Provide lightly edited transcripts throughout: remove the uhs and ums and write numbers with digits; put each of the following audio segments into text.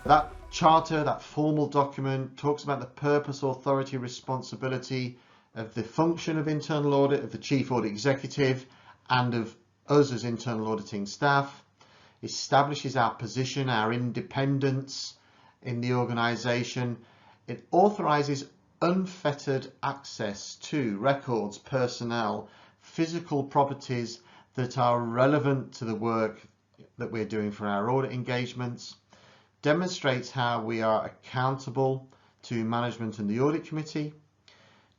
That charter, that formal document, talks about the purpose, authority, responsibility of the function of internal audit, of the Chief Audit Executive and of us as internal auditing staff, establishes our position, our independence in the organisation. It authorises unfettered access to records, personnel, physical properties that are relevant to the work that we're doing for our audit engagements, demonstrates how we are accountable to management and the audit committee,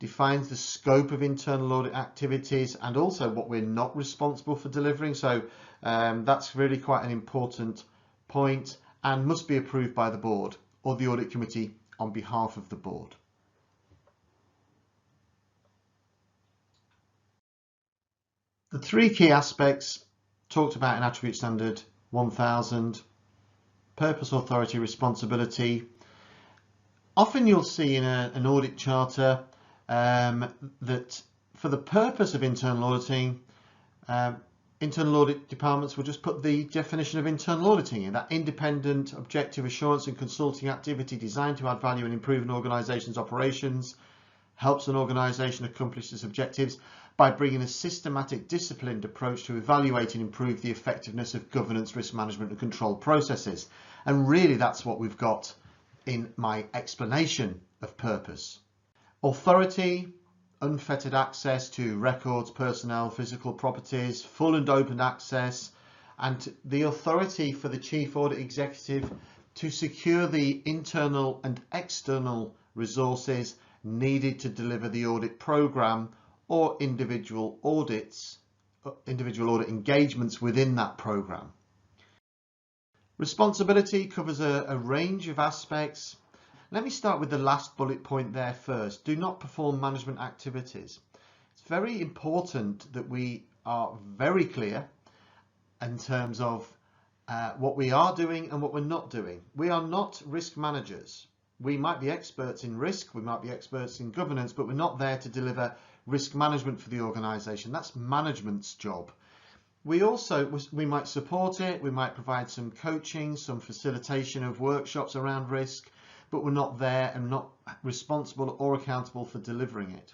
defines the scope of internal audit activities and also what we're not responsible for delivering. So that's really quite an important point and must be approved by the board or the audit committee on behalf of the board. The three key aspects talked about in Attribute Standard 1000, purpose, authority, responsibility. Often you'll see in an audit charter that for the purpose of internal auditing, internal audit departments will just put the definition of internal auditing in, that independent, objective assurance and consulting activity designed to add value and improve an organisation's operations, helps an organisation accomplish its objectives by bringing a systematic, disciplined approach to evaluate and improve the effectiveness of governance, risk management and control processes. And really that's what we've got in my explanation of purpose. Authority, unfettered access to records, personnel, physical properties, full and open access, and the authority for the Chief Audit Executive to secure the internal and external resources needed to deliver the audit programme or individual audit engagements within that programme. Responsibility covers a range of aspects. Let me start with the last bullet point there first. Do not perform management activities. It's very important that we are very clear in terms of what we are doing and what we're not doing. We are not risk managers. We might be experts in risk, we might be experts in governance, but we're not there to deliver risk management for the organisation. That's management's job. We might support it, we might provide some coaching, some facilitation of workshops around risk, but we're not there and not responsible or accountable for delivering it.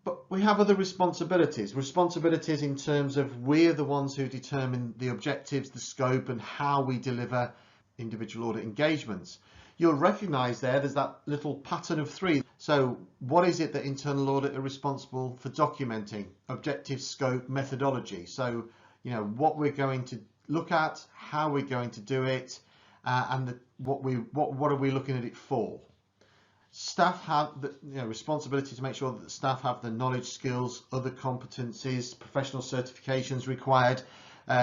But we have other responsibilities in terms of we're the ones who determine the objectives, the scope and how we deliver individual audit engagements. You'll recognise there's that little pattern of three. So what is it that internal audit are responsible for documenting? Objective, scope, methodology. So, you know, what we're going to look at, how we're going to do it, and what are we looking at it for? Staff have the responsibility to make sure that the staff have the knowledge, skills, other competencies, professional certifications required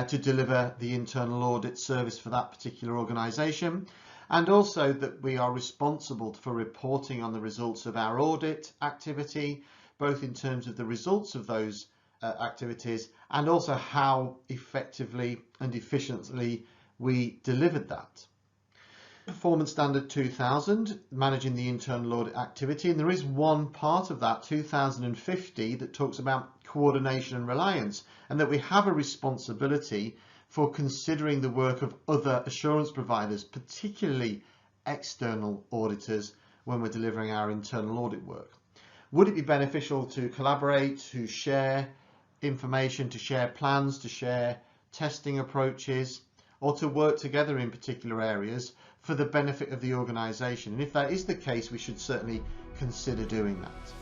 to deliver the internal audit service for that particular organisation. And also that we are responsible for reporting on the results of our audit activity, both in terms of the results of those activities and also how effectively and efficiently we delivered that. Performance Standard 2000, managing the internal audit activity, and there is one part of that, 2050, that talks about coordination and reliance, and that we have a responsibility for considering the work of other assurance providers, particularly external auditors, when we're delivering our internal audit work. Would it be beneficial to collaborate, to share information, to share plans, to share testing approaches, or to work together in particular areas for the benefit of the organisation? And if that is the case, we should certainly consider doing that.